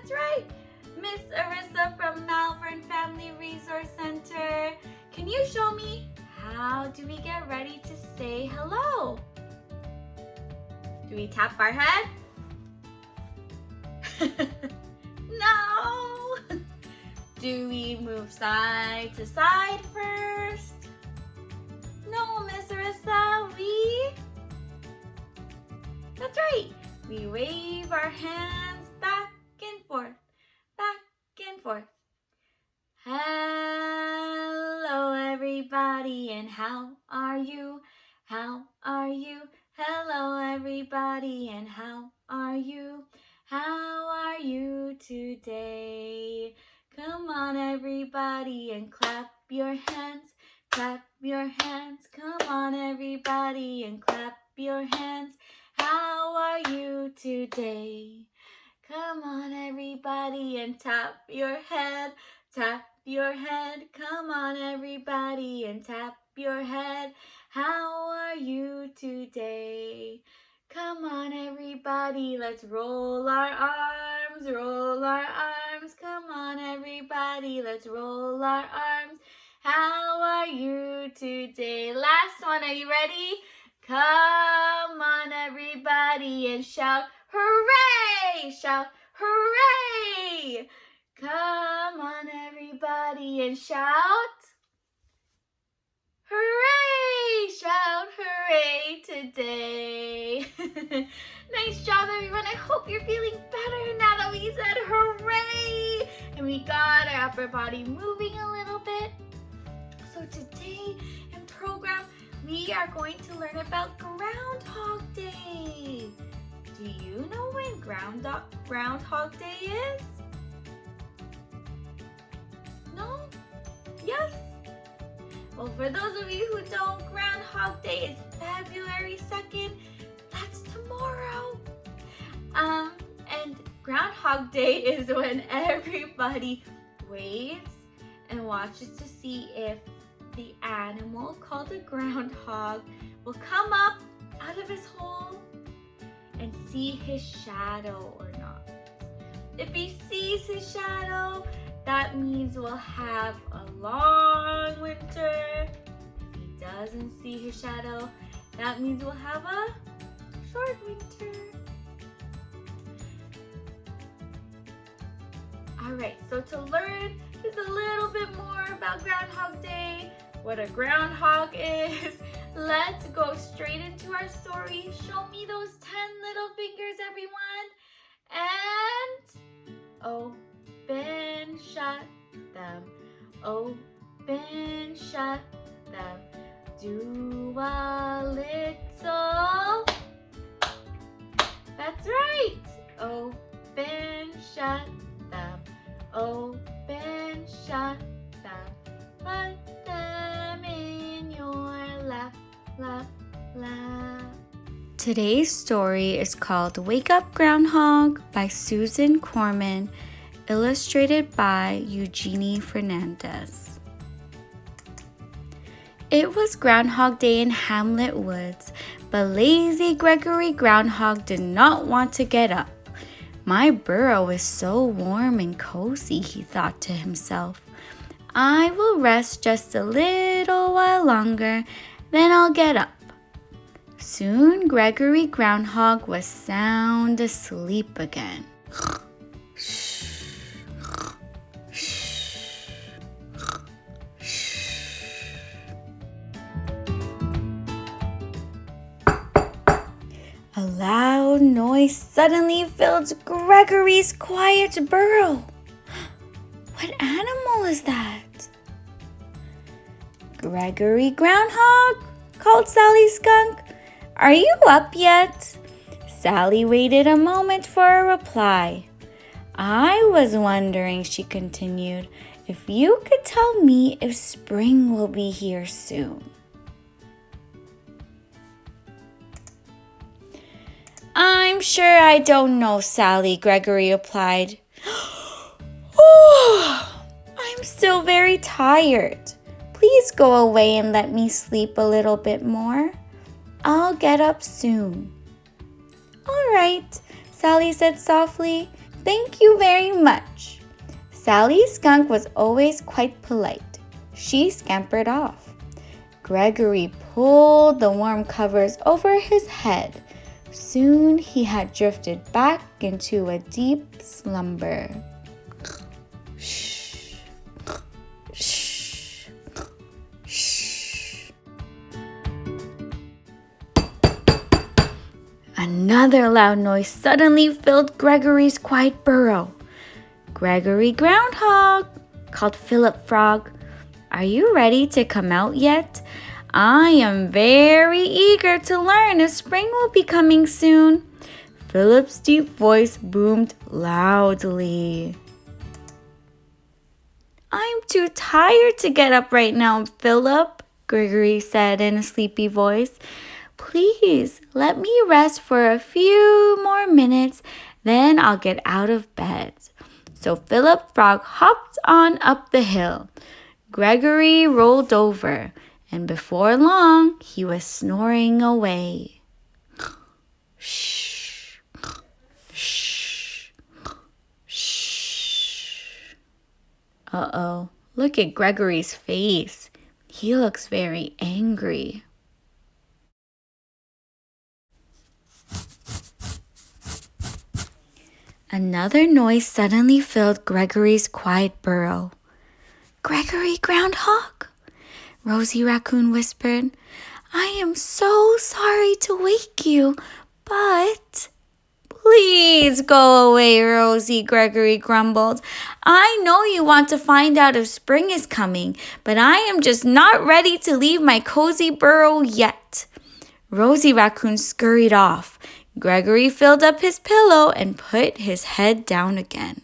That's right. Miss Arissa from Malvern Family Resource Center. Can you show me how do we get ready to say hello? Do we tap our head? No. Do we move side to side first? No, Miss Arissa, That's right. We wave our hands back and forth, back and forth. Hello, everybody, and how are you? How are you? Hello, everybody, and how are you? How are you today? Come on, everybody, and clap your hands. Clap your hands. Come on, everybody, and clap your hands. How are you today? Come on, everybody, and tap your head. Tap your head. Come on, everybody, and tap your head. How are you today? Come on, everybody, let's roll our arms, roll our arms. Come on, everybody, let's roll our arms. How are you today? Last one, are you ready? Come on, everybody, and shout, hooray! Shout, hooray! Come on, everybody, and shout, hooray! Shout, hooray today. Nice job, everyone. I hope you're feeling better now that we said hooray! And we got our upper body moving a little bit. So today in program, we are going to learn about Groundhog Day. Do you know when Groundhog Day is? No? Yes? Well, for those of you who don't, Groundhog Day is February 2nd. That's tomorrow. And Groundhog Day is when everybody waves and watches to see if the animal called a groundhog will come up out of his hole and see his shadow or not. If he sees his shadow, that means we'll have a long winter. If he doesn't see his shadow, that means we'll have a short winter. Alright, so to learn just a little bit more about Groundhog Day, what a groundhog is, let's go straight into our story. Show me those 10 little fingers, everyone. And open, shut them. Open, shut them. Do a little. That's right. Open, shut them. Open, shut them. Put them in your lap, lap, lap. Today's story is called Wake Up Groundhog by Susan Corman, illustrated by Eugenie Fernandez. It was Groundhog Day in Hamlet Woods, but lazy Gregory Groundhog did not want to get up. My burrow is so warm and cozy, he thought to himself. I will rest just a little while longer, then I'll get up. Soon Gregory Groundhog was sound asleep again. A loud noise suddenly filled Gregory's quiet burrow. What animal is that? Gregory Groundhog, called Sally Skunk. Are you up yet? Sally waited a moment for a reply. I was wondering, she continued, if you could tell me if spring will be here soon. I'm sure I don't know, Sally, Gregory replied. Oh, I'm still very tired. Please go away and let me sleep a little bit more. I'll get up soon. All right, Sally said softly. Thank you very much." Sally Skunk was always quite polite. She scampered off. Gregory pulled the warm covers over his head. Soon he had drifted back into a deep slumber. Shh, shh, shh. Another loud noise suddenly filled Gregory's quiet burrow. "Gregory Groundhog," called Philip Frog. "Are you ready to come out yet? I am very eager to learn if spring will be coming soon." Philip's deep voice boomed loudly. "I'm too tired to get up right now, Philip," Gregory said in a sleepy voice. "Please let me rest for a few more minutes, then I'll get out of bed." So Philip Frog hopped on up the hill. Gregory rolled over, and before long, he was snoring away. Shh, shh, shh. Uh-oh, look at Gregory's face. He looks very angry. Another noise suddenly filled Gregory's quiet burrow. "Gregory Groundhog?" Rosie Raccoon whispered. "I am so sorry to wake you, but—" "Please go away, Rosie," Gregory grumbled. "I know you want to find out if spring is coming, but I am just not ready to leave my cozy burrow yet." Rosie Raccoon scurried off. Gregory filled up his pillow and put his head down again.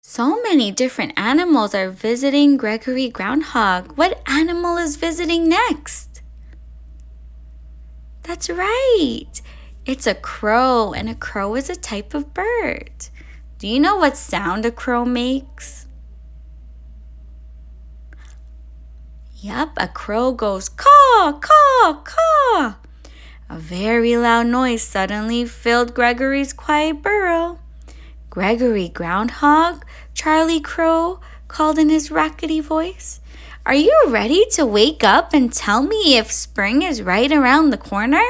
So many different animals are visiting Gregory Groundhog. What animal is visiting next? That's right. It's a crow, and a crow is a type of bird. Do you know what sound a crow makes? Yep, a crow goes caw, caw, caw. A very loud noise suddenly filled Gregory's quiet burrow. "Gregory Groundhog," Charlie Crow called in his rackety voice. "Are you ready to wake up and tell me if spring is right around the corner?"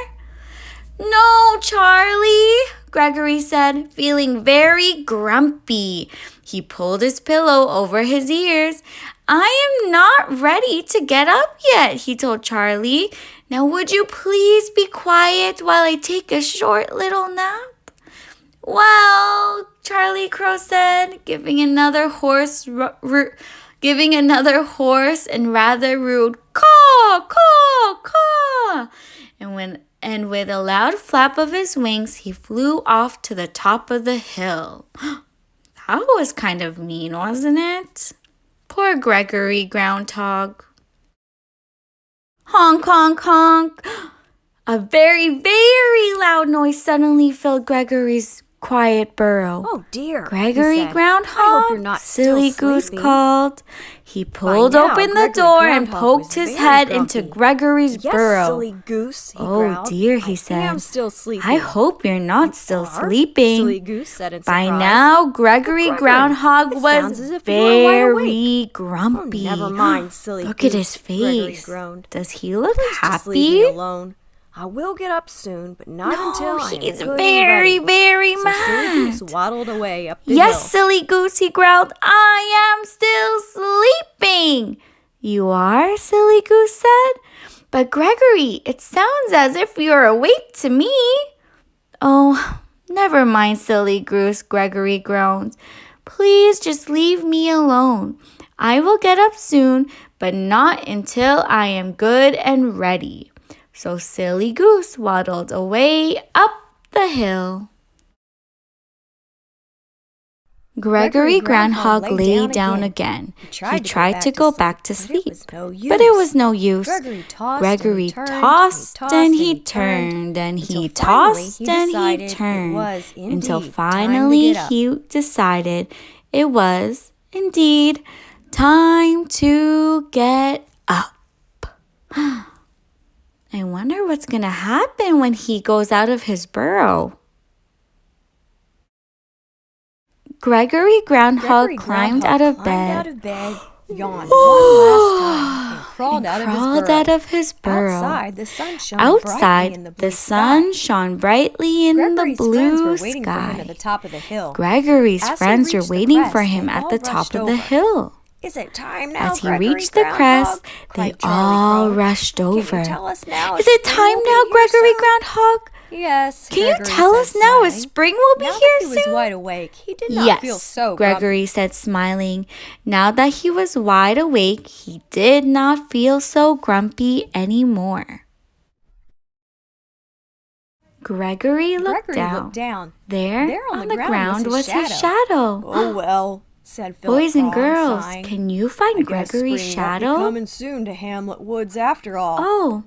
"No, Charlie," Gregory said, feeling very grumpy. He pulled his pillow over his ears. "I am not ready to get up yet," he told Charlie. "Now would you please be quiet while I take a short little nap?" "Well," Charlie Crow said, giving another hoarse and rather rude caw, caw, caw. And with a loud flap of his wings, he flew off to the top of the hill. That was kind of mean, wasn't it? Poor Gregory Groundhog. Honk, honk, honk. A very, very loud noise suddenly filled Gregory's quiet burrow. "Oh dear," "Gregory Groundhog?" "I hope you're not Silly still Goose sleeping." called. He pulled By now, open the Gregory door and Groundhog poked was his very head grumpy. into Gregory's "Yes, burrow. silly goose," he "Oh growled. dear," he "I said. am still sleeping." "I hope you're not still "Are?" sleeping." Silly Goose said in By surprise. now, Gregory Gregory, Groundhog it was sounds as if you are wide awake. very "Oh, grumpy. never mind, silly Look goose," at his Gregory face. groaned. Does he look "Please just leave me happy? alone. I will get up soon, but not No, until I am he's good very, and ready." very So Silly Goose mad. waddled away up the "Yes, hill. Silly Goose," he growled. "I am still sleeping." "You are?" Silly Goose said. "But Gregory, it sounds as if you're awake to me." "Oh, never mind, Silly Goose," Gregory groaned. "Please just leave me alone. I will get up soon, but not until I am good and ready." So Silly Goose waddled away up the hill. Gregory Groundhog lay down again. He tried to go back to sleep, but it was no use. Gregory tossed and he turned and he tossed and he turned until finally he decided it was indeed time to get up. I wonder what's going to happen when he goes out of his burrow. Gregory Groundhog climbed out of bed, yawned one last time, and crawled out of his burrow. Outside, the sun shone brightly in the blue Gregory's friends were waiting for him at the top of the hill. Gregory's As he friends were reached the waiting crest, for him they at all the top rushed of the over. hill. Is it time now, As he Gregory reached the Groundhog? crest, they cried Charlie all Crow. rushed over. Can you tell us now? Is it time now, Gregory Groundhog? Yes. Can you Gregory tell said, us now if smiling. spring will be Now here that he soon? was wide awake, he did not feel so Gregory said, smiling. Now that he was wide awake, he did not feel so grumpy anymore. Gregory looked down. There on the ground was his shadow. Oh, well, said Philip Boys and Frog, girls, sighing. can you find Gregory's shadow? Coming soon to Hamlet Woods after all. Oh,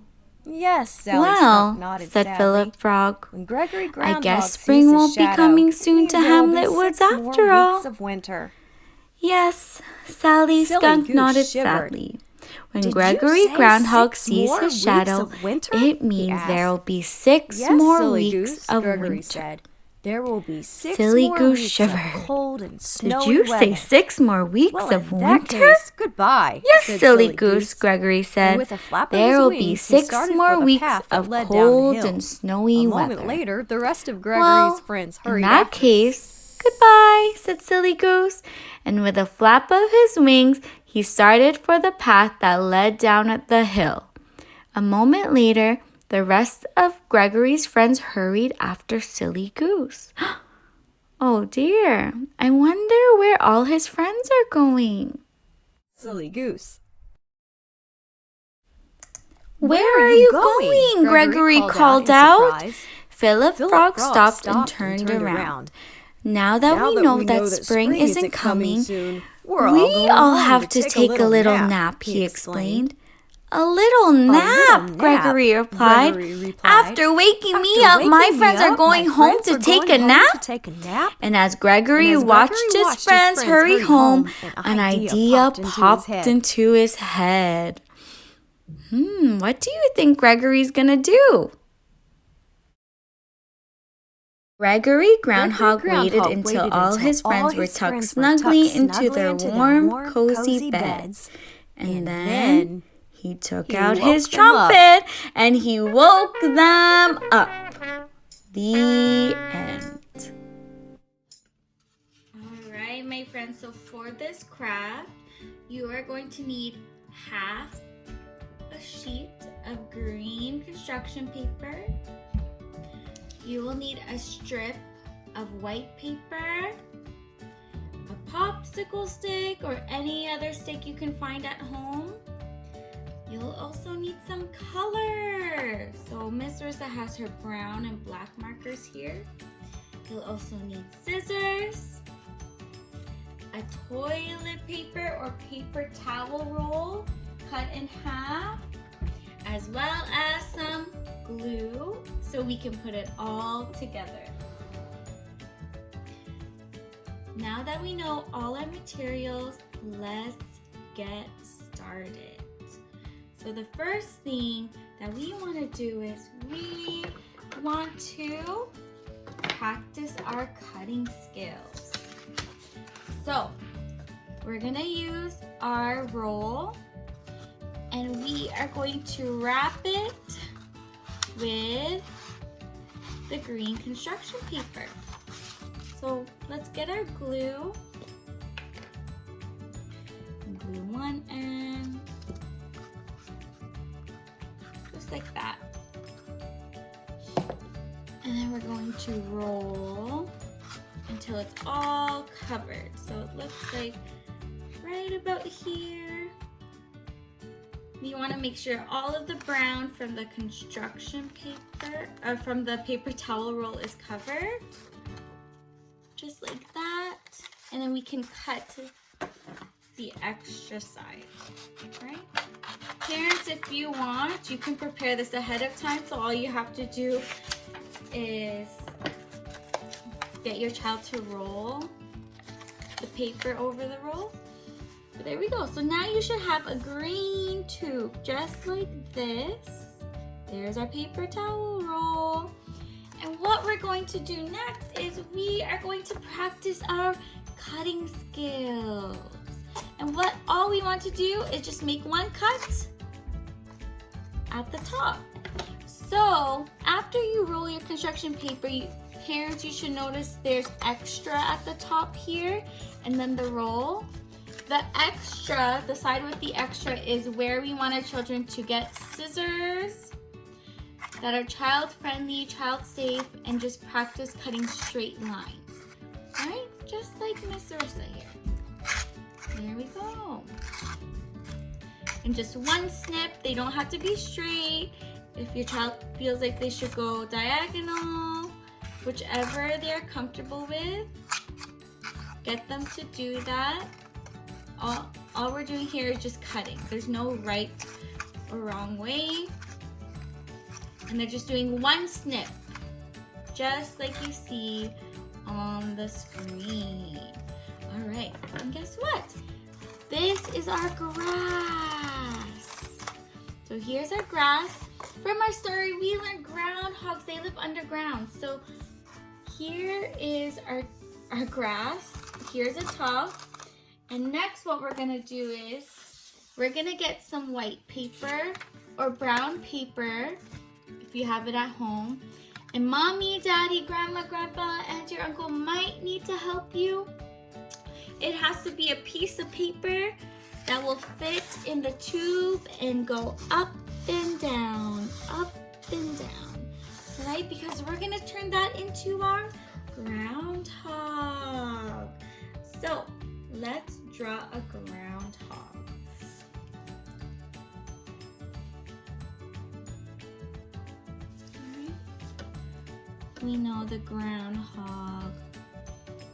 Yes, Sally well, Skunk nodded said sadly. Philip Frog. When Gregory I Groundhog guess sees spring his won't be shadow, coming it soon means to there will be Hamlet Woods 6 more after all. weeks of winter. Yes, Sally Silly Skunk Goose nodded shivered. sadly. When Did you Gregory say Groundhog 6 sees more his weeks shadow, of winter? it He means asked. there will be 6 Yes, more Silly weeks Goose, of Gregory winter. said. There will be 6 Silly more Goose weeks shivered. of cold and snowy Did you say weather. 6 more weeks Well, of in that winter? case, goodbye. Yes, said Silly Goose, Gregory And said. with a flap of There his will wings, be he 6 started more for the weeks path that of led down the cold hill. and snowy A weather. moment later, the rest of Gregory's friends hurried in that after. case, goodbye, said Silly Goose. And with a flap of his wings, he started for the path that led down at the hill. A moment later, the rest of Gregory's friends hurried after Silly Goose. Oh dear, I wonder where all his friends are going. Silly Goose. Where are you going? Gregory called out. Philip Frog stopped and turned around. Now that we know that spring isn't coming, we all have to take a little nap, he explained. A little nap, Gregory replied. After waking me up, my friends are going home to take a nap. And as Gregory watched his friends hurry home, an idea popped into his head. What do you think Gregory's gonna do? Gregory Groundhog waited until all his friends were tucked snugly into their warm, cozy beds. And then he took out his trumpet and he woke them up. The end. All right, my friends. So for this craft, you are going to need half a sheet of green construction paper. You will need a strip of white paper, a popsicle stick, or any other stick you can find at home. You'll also need some color. So Miss Rissa has her brown and black markers here. You'll also need scissors, a toilet paper or paper towel roll cut in half, as well as some glue so we can put it all together. Now that we know all our materials, let's get started. So the first thing that we want to do is we want to practice our cutting skills. So we're gonna use our roll and we are going to wrap it with the green construction paper. So let's get our glue. Glue one end, just like that. And then we're going to roll until it's all covered. So it looks like right about here. You want to make sure all of the brown from the construction paper, or from the paper towel roll is covered. Just like that. And then we can cut the extra side, right? Parents, if you want, you can prepare this ahead of time. So all you have to do is get your child to roll the paper over the roll. But there we go. So now you should have a green tube, just like this. There's our paper towel roll. And what we're going to do next is we are going to practice our cutting skills. And all we want to do is just make one cut at the top. So after you roll your construction paper, parents, you should notice there's extra at the top here, and then the roll. The extra, the side with the extra, is where we want our children to get scissors that are child-friendly, child-safe, and just practice cutting straight lines. All right, just like Miss Arissa here. There we go. And just one snip. They don't have to be straight. If your child feels like they should go diagonal, whichever they're comfortable with, get them to do that. All we're doing here is just cutting. There's no right or wrong way. And they're just doing one snip, just like you see on the screen. All right, and guess what? This is our grass. So here's our grass. From our story, we learned groundhogs, they live underground. So here is our grass. Here's a top. And next what we're gonna do is, we're gonna get some white paper or brown paper, if you have it at home. And mommy, daddy, grandma, grandpa, and your uncle might need to help you. It has to be a piece of paper that will fit in the tube and go up and down, right? Because we're gonna turn that into our groundhog. So let's draw a groundhog. Right. We know the groundhog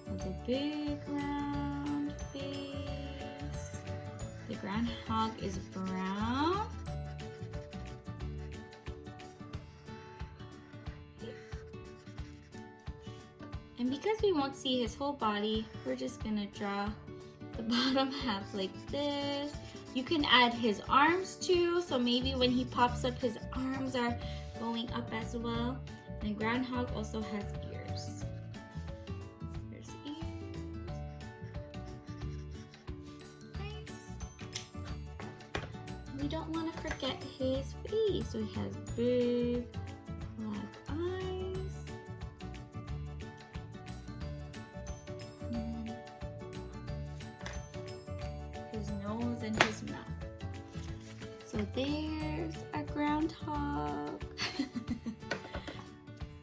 has a big round face. The groundhog is brown. And because we won't see his whole body, we're just gonna draw the bottom half like this. You can add his arms too, so maybe when he pops up, his arms are going up as well. And groundhog also has ears. There's ears. Nice. We don't want to forget his face, so he has big black eyes. His nose and his mouth. So there's our groundhog.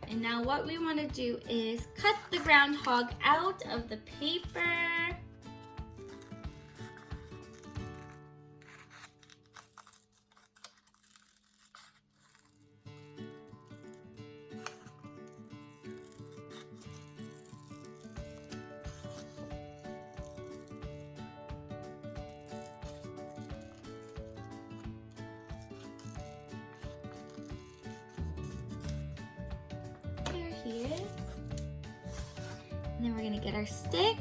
And now what we want to do is cut the groundhog out of the paper. He is. And then we're gonna get our stick.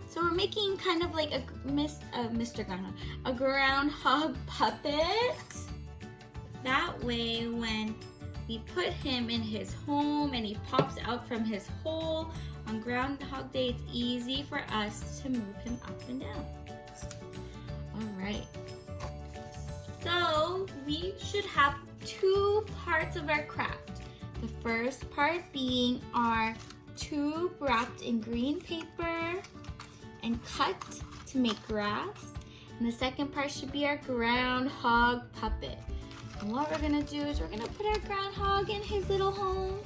So we're making kind of like a Mr. Groundhog, a groundhog puppet. That way when we put him in his home and he pops out from his hole on Groundhog Day, it's easy for us to move him up and down. All right. So we should have two parts of our craft. The first part being our tube wrapped in green paper and cut to make grass. And the second part should be our groundhog puppet. And what we're gonna do is we're gonna put our groundhog in his little home.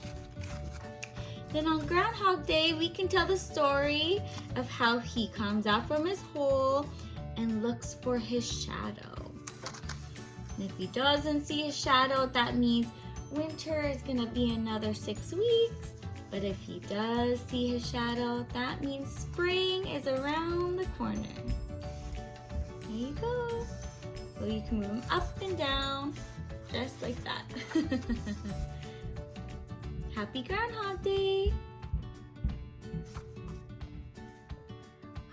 Then on Groundhog Day, we can tell the story of how he comes out from his hole and looks for his shadow. And if he doesn't see his shadow, that means winter is gonna be another 6 weeks, but if he does see his shadow, that means spring is around the corner. There you go. So you can move him up and down, just like that. Happy Groundhog Day!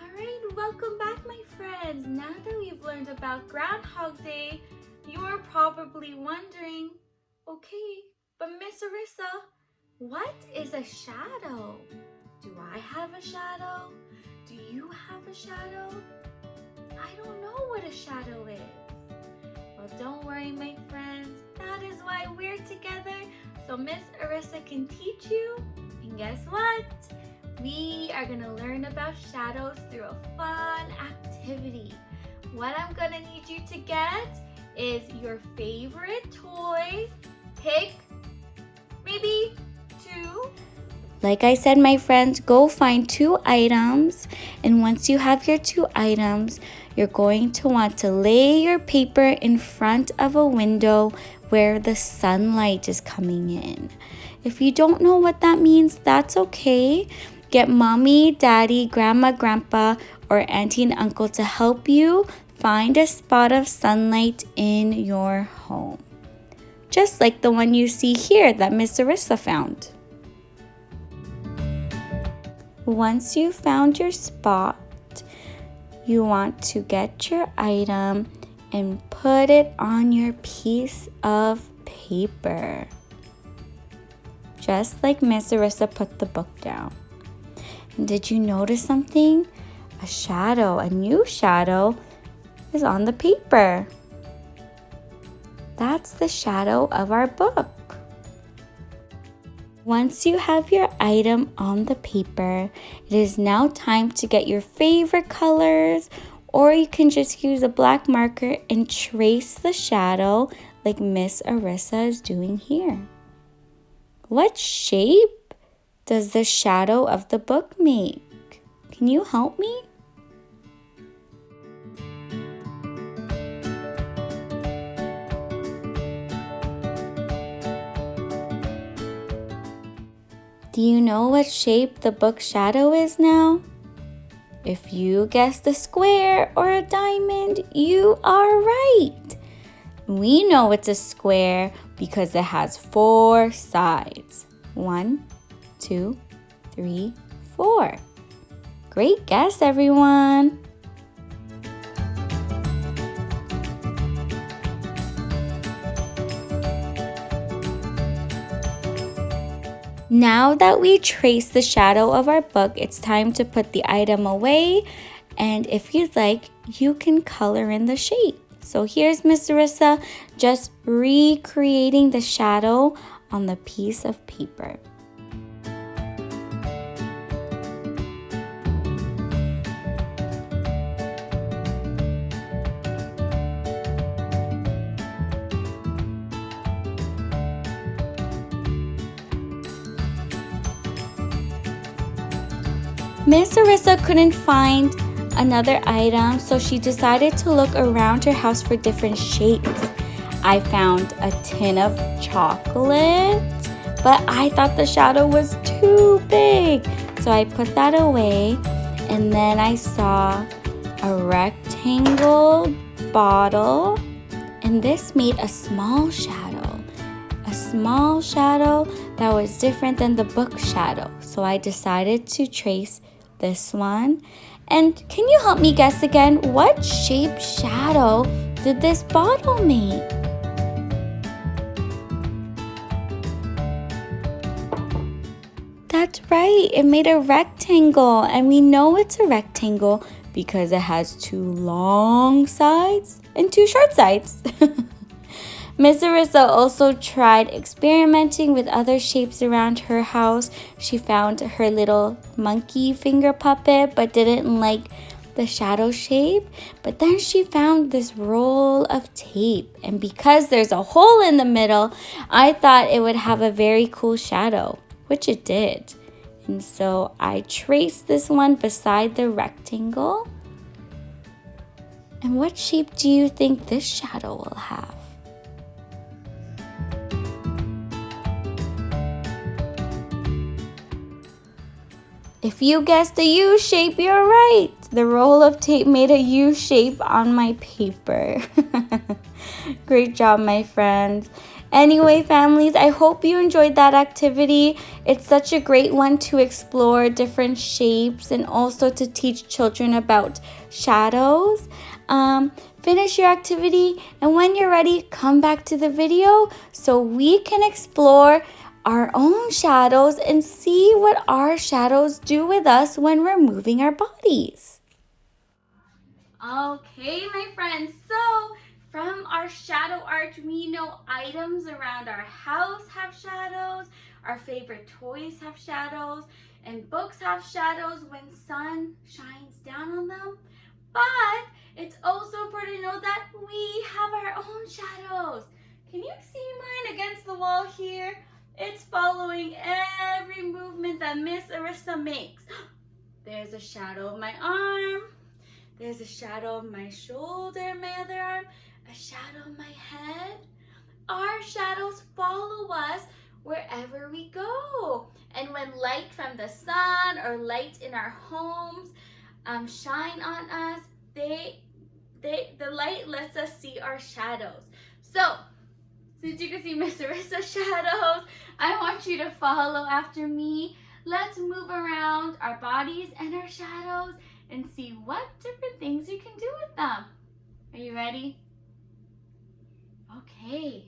All right, welcome back, my friends. Now that we've learned about Groundhog Day, you're probably wondering, okay, but Miss Arissa, what is a shadow? Do I have a shadow? Do you have a shadow? I don't know what a shadow is. Well, don't worry, my friends. That is why we're together, so Miss Arissa can teach you. And guess what? We are gonna learn about shadows through a fun activity. What I'm gonna need you to get is your favorite toy. Pick maybe 2. Like I said, my friends, go find 2 items. And once you have your 2 items, you're going to want to lay your paper in front of a window where the sunlight is coming in. If you don't know what that means, that's okay. Get mommy, daddy, grandma, grandpa, or auntie and uncle to help you find a spot of sunlight in your home. Just like the one you see here that Miss Arissa found. Once you found your spot, you want to get your item and put it on your piece of paper. Just like Miss Arissa put the book down. And did you notice something? A shadow, a new shadow, is on the paper. That's the shadow of our book. Once you have your item on the paper, it is now time to get your favorite colors, or you can just use a black marker and trace the shadow like Miss Arissa is doing here. What shape does the shadow of the book make? Can you help me? Do you know what shape the book shadow is now? If you guessed a square or a diamond, you are right. We know it's a square because it has 4 sides. 1, 2, 3, 4. Great guess, everyone. Now that we trace the shadow of our book, it's time to put the item away. And if you'd like, you can color in the shape. So here's Miss Arissa just recreating the shadow on the piece of paper. Miss Arissa couldn't find another item, so she decided to look around her house for different shapes. I found a tin of chocolate, but I thought the shadow was too big, so I put that away. And then I saw a rectangle bottle, and this made a small shadow. A small shadow that was different than the book shadow, so I decided to trace this one. And can you help me guess again? What shape shadow did this bottle make? That's right, it made a rectangle, and we know it's a rectangle because it has 2 long sides and 2 short sides. Miss Arissa also tried experimenting with other shapes around her house. She found her little monkey finger puppet but didn't like the shadow shape. But then she found this roll of tape. And because there's a hole in the middle, I thought it would have a very cool shadow, which it did. And so I traced this one beside the rectangle. And what shape do you think this shadow will have? If you guessed a U shape, you're right. The roll of tape made a U shape on my paper. Great job, my friends. Anyway, families, I hope you enjoyed that activity. It's such a great one to explore different shapes and also to teach children about shadows. Finish your activity, and when you're ready, come back to the video so we can explore our own shadows and see what our shadows do with us when we're moving our bodies. Okay, my friends, so from our shadow arch, we know items around our house have shadows, our favorite toys have shadows, and books have shadows when sun shines down on them. But it's also important to know that we have our own shadows. Can you see mine against the wall here? It's following every movement that Miss Arissa makes. There's a shadow of my arm. There's a shadow of my shoulder, my other arm, a shadow of my head. Our shadows follow us wherever we go. And when light from the sun or light in our homes shine on us, the light lets us see our shadows. So, since you can see Miss Arissa's shadows, I want you to follow after me. Let's move around our bodies and our shadows and see what different things you can do with them. Are you ready? Okay.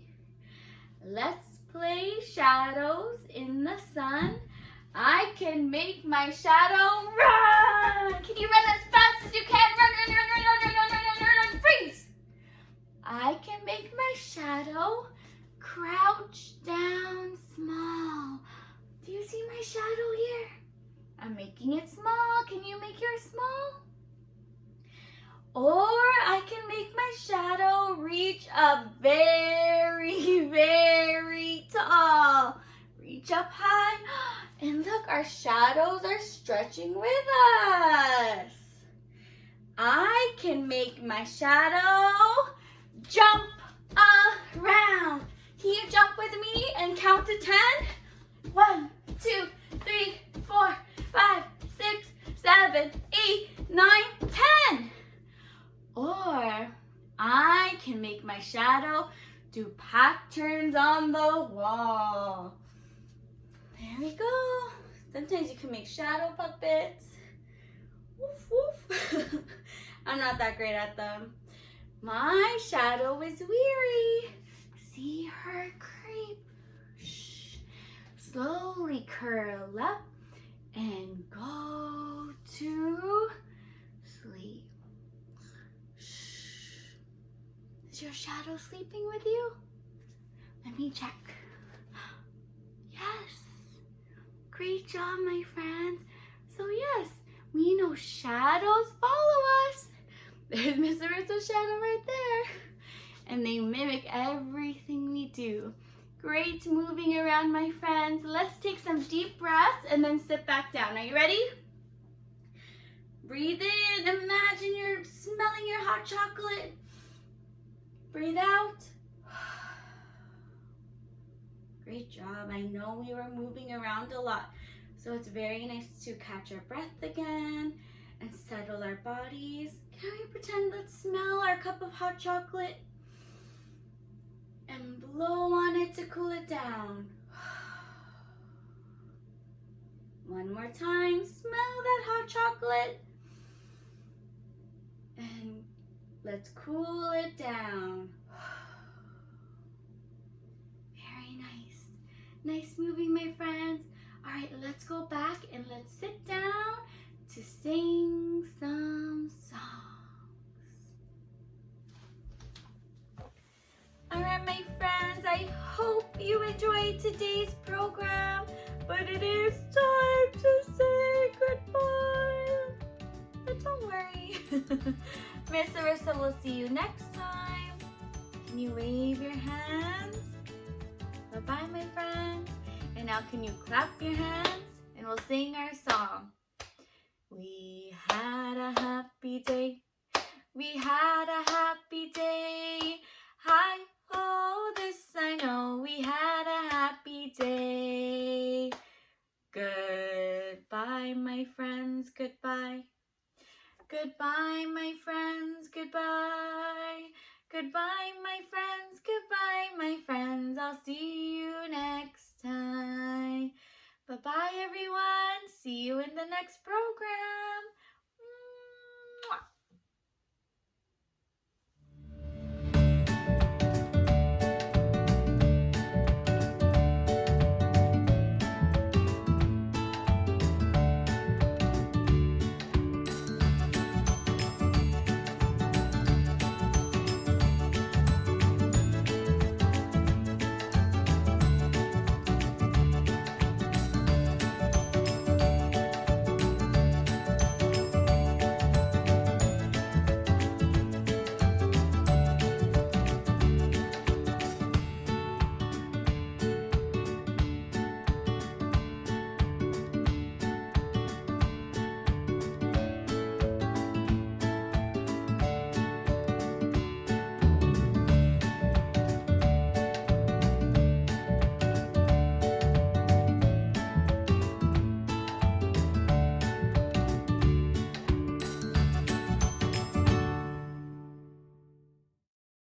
Let's play shadows in the sun. I can make my shadow run. Can you run as fast as you can? Run, run, run, run, run, run, run, run, run, run, freeze. I can make my shadow crouch down small. Do you see my shadow here? I'm making it small. Can you make yours small? Or I can make my shadow reach up very, very tall. Reach up high. And look, our shadows are stretching with us. I can make my shadow jump around. Can you jump with me and count to 10? 1, 2, 3, 4, 5, 6, 7, 8, 9, 10. Or I can make my shadow do patterns on the wall. There we go. Sometimes you can make shadow puppets. Woof, woof. I'm not that great at them. My shadow is weary. See her creep. Shh. Slowly curl up and go to sleep. Shh. Is your shadow sleeping with you? Let me check. Yes. Great job, my friends. So yes, we know shadows follow us. There's Miss Arissa's shadow right there. And they mimic everything we do. Great moving around, my friends. Let's take some deep breaths and then sit back down. Are you ready? Breathe in. Imagine you're smelling your hot chocolate. Breathe out. Great job. I know we were moving around a lot, so it's very nice to catch our breath again and settle our bodies. Can we pretend let's smell our cup of hot chocolate and blow on it to cool it down. One more time. Smell that hot chocolate and let's cool it down. Very nice. Nice moving, my friends. All right, let's go back and let's sit down to sing some songs. All right, my friends, I hope you enjoyed today's program, but it is time to say goodbye. But don't worry. Miss Arissa will see you next time. Can you wave your hands? Bye-bye, my friends. And now can you clap your hands and we'll sing our song. We had a happy day. We had a happy day. Hi, ho, this I know. We had a happy day. Goodbye, my friends. Goodbye. Goodbye, my friends. Goodbye. Goodbye, my friends. Goodbye, my friends. I'll see you next time. Bye-bye, everyone. See you in the next program.